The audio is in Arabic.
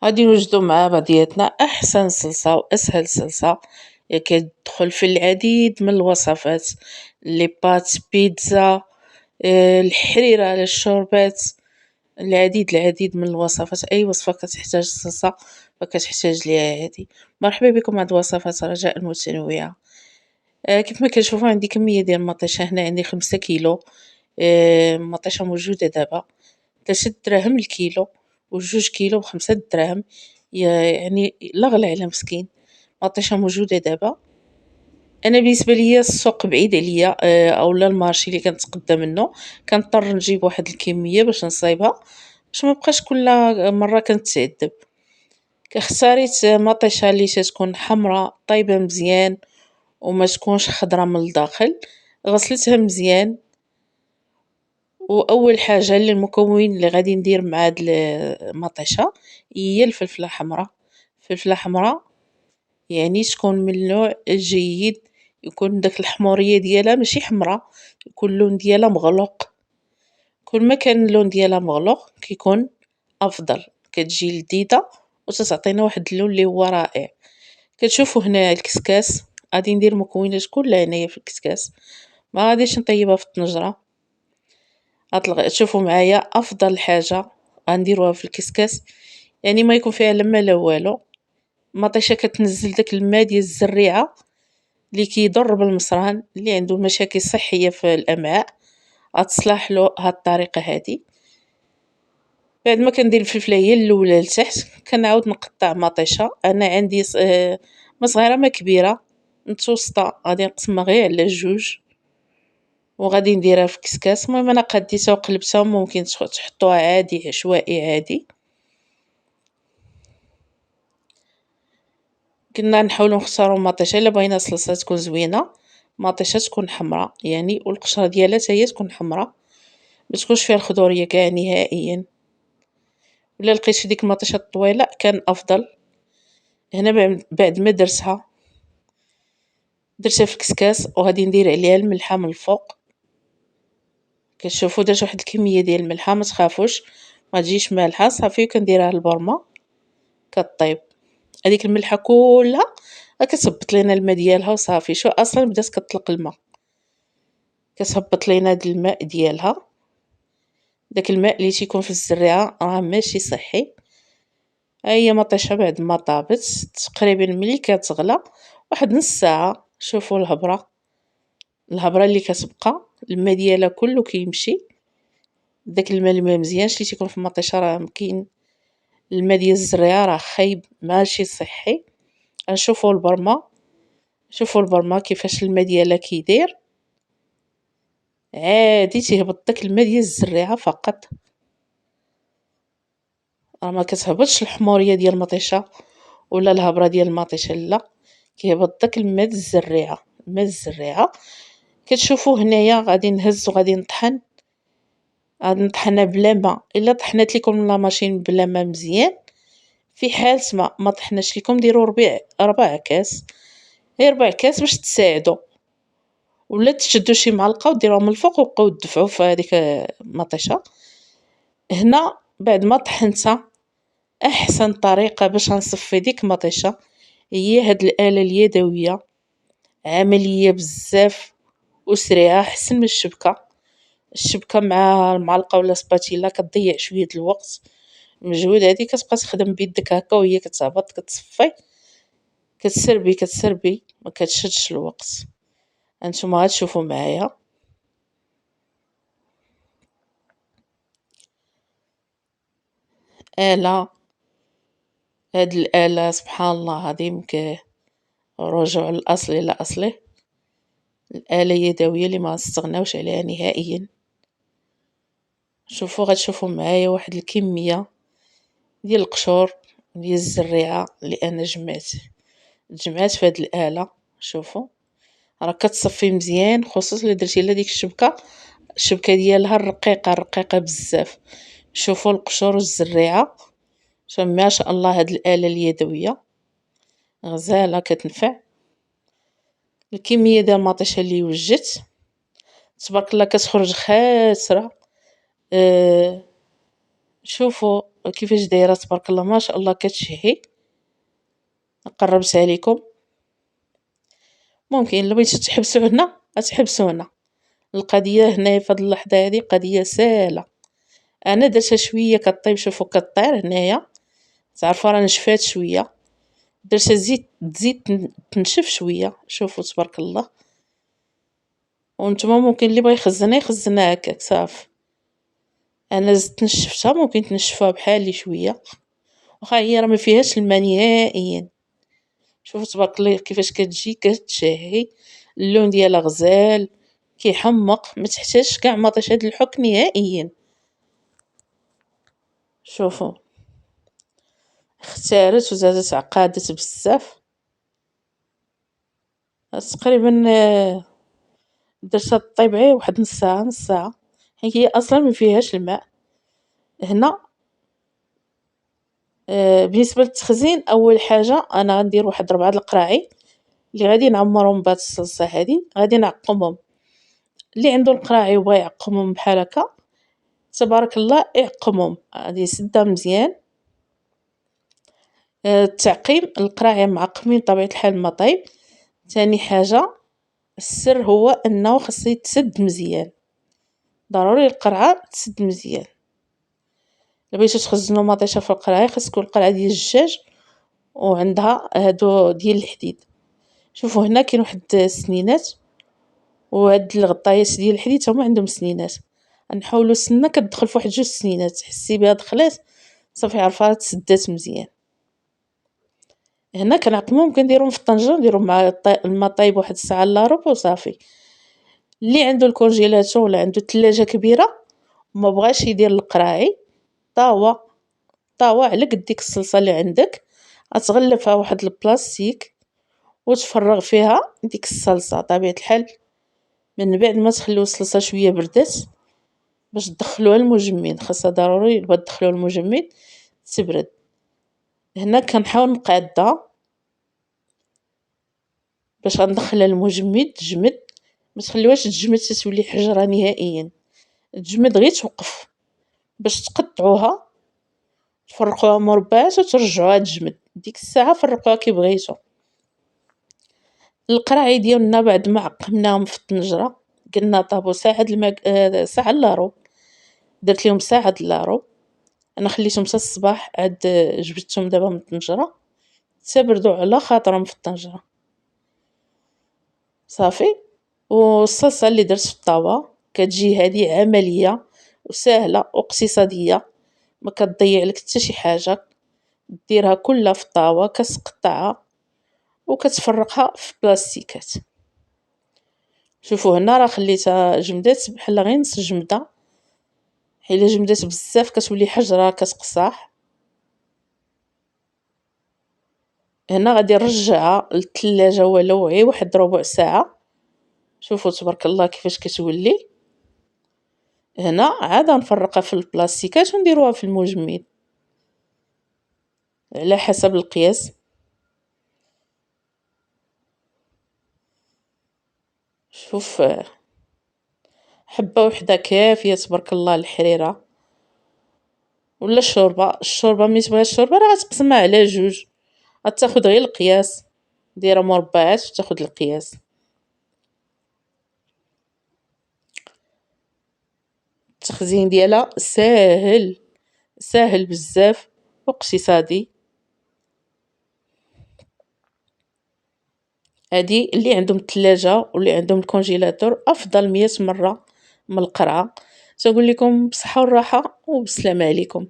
غادي نوجدو مع بعضياتنا أحسن صلصة وأسهل صلصة كتدخل في العديد من الوصفات، لي بات، بيتزا، الحريرة للشوربات، العديد من الوصفات، أي وصفة كتحتاج صلصة فكتحتاج ليها هادي. مرحبا بكم هاد الوصفات رجاء المتنوعة. كيف ما كنشوفو عندي كمية ديال المطيشة هنا، عندي 5 كيلو مطيشة موجودة دابا 3 دراهم الكيلو، و2 كيلو ب5 دراهم، يعني لا غلا على مسكين. مطيشة موجودة دابا. انا بالنسبه ليا السوق بعيد عليا، اولا المارشي اللي كنتقدى منه كنضطر نجيب واحد الكميه باش نصايبها، باش ما بقاش كل مره كنتعذب. اختاريت مطيشه اللي تكون حمراء طيبه مزيان وما تكونش خضره من الداخل. غسلتها مزيان، واول حاجه المكون اللي غادي ندير مع هاد المطيشه هي الفلفله الحمراء. الفلفله الحمراء يعني تكون من النوع الجيد، يكون داك الحمورية ديالها ماشي حمرا، يكون اللون ديالها مغلق. كل ما كان اللون ديالها مغلق كيكون افضل، كتجي لذيذة وتتعطينا واحد اللون اللي هو رائع. كتشوفوا هنا الكسكاس، غادي ندير المكونات كلها هنايا في الكسكاس، ما غاديش نطيبها في الطنجرة. تشوفوا معايا افضل حاجة غنديروها في الكسكاس، يعني ما يكون فيها لا ما لا والو. مطيشه كتنزل داك الماء ديال الزريعه اللي كيضر بالمصران اللي عنده مشاكل صحيه في الامعاء، غتصلح له هاد الطريقه هادي. بعد ما كندير الفلفله هي الاولى لتحت، كنعاود نقطع مطيشه. انا عندي ما صغيره ما كبيره، متوسطه، غادي نقسمها غير على جوج وغادي نديرها في كسكاس. المهم انا قديتها وقلبتها، ممكن تحطوها عادي عشوائي عادي. كنا نحاولوا نختاروا مطيشه الا بغينا الصلصه تكون زوينه، مطيشه تكون حمراء يعني، والقشره ديالها حتى هي تكون حمراء، ما تكونش فيها الخضوريه كاع نهائيا. الا لقيتي ديك المطيشه الطويله كان افضل. هنا بعد ما درتها في الكسكاس وغادي ندير عليها الملحه من الفوق. كتشوفوا درت واحد الكميه ديال الملحه، ما تخافوش ما تجيش مالحه، صافي كنديرها البرمه كطيب. هذيك الملحه كلها كتهبط لينا الماء ديالها وصافي. شو اصلا بدات كتطلق الماء، كتهبط لينا هاد الماء ديالها. داك الماء اللي تيكون في الزريعه راه ماشي صحي. ها هي مطيشه بعد ما طابت تقريبا ملي كتغلى واحد نص ساعه. شوفوا الهبره اللي كتبقى، الماء ديالها كله كيمشي. داك الماء مزيانش اللي تيكون في المطيشه، راه كاين الماء ديال الزريعه راه خايب ماشي صحي. شوفوا البرمه كيفاش الماء ديالها كيدير، عادي تيهبط داك الماء ديال الزريعه فقط، راه ما كتهبطش الحموريه ديال المطيشه ولا الهبره ديال المطيشه، لا، كيهبط داك الماء الزريعه. ماء الزريعه كتشوفوا هنايا غادي نهز وغادي نطحن. غادي نطحنها بلا ما، الا طحنات لكم لا ماشين بلا ما مزيان. في حالة ما طحناش لكم ديروا ربع كاس، غير ربع كاس باش تساعدوا، ولا تشدوا شي معلقه وديروها من الفوق وبقاو تدفعوا في هذيك المطيشه. هنا بعد ما طحنتها، احسن طريقه باش نصفي ديك المطيشه هي هاد الاله اليدويه، عمليه بزاف وسريعه احسن من الشبكه مع المعلقه ولا سباتيلا كتضيع شويه الوقت مجهود. هادي كتبقى تخدم بيدك هكا وهي كتهبط كتصفي، كتسربي ما كتشدش الوقت. هانتوما غتشوفوا معايا. آلة، هاد الآلة سبحان الله العظيم رجوع الأصل إلى أصله. الآلة يدوية اللي ما نستغناوش عليها نهائيا. غتشوفوا معايا واحد الكمية ديال القشور ديال الزريعة اللي أنا جمعات في هاد الآلة. شوفوا راه كتصفي مزيان، خصوصا إلا درتي لها ديك الشبكة ديالها الرقيقة بزاف. شوفوا القشور والزريعة، ما شاء الله هاد الآلة اليدوية غزالة كتنفع. الكمية ديال المطيشة اللي وجدت تبارك الله كتخرج خاسرة. شوفوا كيفاش دايره تبارك الله ما شاء الله كتشهي. قربتها لكم. ممكن الا بغيتو تحبسو هنا غتحبسو هنا. القضيه هنايا في هاد اللحظه هادي قضيه ساهله. انا درتها شويه كطيب، شوفوا كطير هنايا، تعرفوا راه نشفات شويه، درتها زيت تزيد تنشف شويه، شوفوا تبارك الله. وانتم ممكن اللي بغى يخزنها يخزنها هكاك صافي. انا زدت نشفتها، ممكن تنشفوها بحالي شويه، واخا هي راه ما فيهاش الماء نهائيا. شوفوا تبارك الله كيفاش كتجي كتشهي، اللون ديالها غزال كيحمق، ما تحتاجش كاع ما عطيش هاد الحك نهائيا. شوفوا اختارت وزادت عقادت بزاف. تقريبا درتها طيب غير واحد نص ساعه نص ساعه، حيت هي اصلا ما فيهاش الماء. هنا بالنسبه للتخزين، اول حاجه انا غندير واحد 4 القراعي اللي غادي نعمرهم بهاد الصلصه هادي، غادي نعقمهم. اللي عنده القراعي وبغى يعقمهم بحال هكا تبارك الله يعقمهم، غادي يسدها مزيان. التعقيم القراعي معقمين بطبيعة الحال ما طيب. ثاني حاجة السر هو انه خاصو يتسد مزيان، ضروري القرعة تسد مزيان. الا بغيتو تخزنوا مطيشه في القرعه خاص تكون القرعه ديال الدجاج وعندها هادو ديال الحديد. شوفوا هنا كاين واحد السنينات، وهاد الغطايات ديال الحديد هما عندهم سنينات. نحاولوا السنه كتدخل في واحد 2 سنينات، تحسي بها دخلات صافي عرفه راه تسدات مزيان. هنا كنعقمهم كنديرهم في الطنجره، نديرهم مع الماء طايب واحد الساعه الا ربع وصافي. اللي عنده الكونجيلاتور ولا عنده ثلاجه كبيره وما بغاش يدير القراعي، طاوة على قد ديك الصلصه اللي عندك، غتغلفها واحد البلاستيك وتفرغ فيها ديك الصلصه طبيعه الحال. من بعد ما تخليو الصلصه شويه بردات باش تدخلوها المجمد، خاصها ضروري باش تدخلوها المجمد تبرد. هنا كنحاول نقادها باش غندخلها المجمد تجمد، ما تخليوهاش تجمد تتولي حجره نهائيا، تجمد غير توقف باش تقطعوها تفرقوها مربعات وترجعوها تجمد. ديك الساعه فرقوها كي بغيتو. القراعي ديالنا بعد ما عقمناهم في الطنجره قلنا طابو ساعه ساعه الا ربع، درت لهم ساعه الا ربع. انا خليتهم حتى الصباح، عاد جبدتهم دابا من الطنجره تبردوا على خاطرهم في الطنجره صافي. والصلصه اللي درت في الطاوه كتجي هذه عمليه وسهله واقتصاديه، ما كتضيع لك حتى شي حاجه. ديرها كلها في الطاوه كتقطعها وكتفرقها في بلاستيكات. شوفوا هنا راه خليتها جمدات بحال غير نص جمده، حيت الا جمدات بزاف كتولي حجره كتقصاح. هنا غادي نرجعها للثلاجه ولو غير واحد ربع ساعه. شوفوا تبارك الله كيفاش كتولي. هنا عاد نفرقها في البلاستيكات ونديروها في المجمد على حسب القياس. شوف حبه وحده كافيه تبارك الله الحريره. ولا الشوربه ملي تبغي الشوربه راه غتقسمها على جوج، غتاخد غير القياس، ديرها مربعات وتاخد القياس. التخزين ديالها ساهل، ساهل بزاف واقتصادي. هادي اللي عندهم الثلاجه واللي عندهم الكونجيلاتور افضل 100 مره من القرعه. تنقول لكم بصحه والراحه وبسلامه عليكم.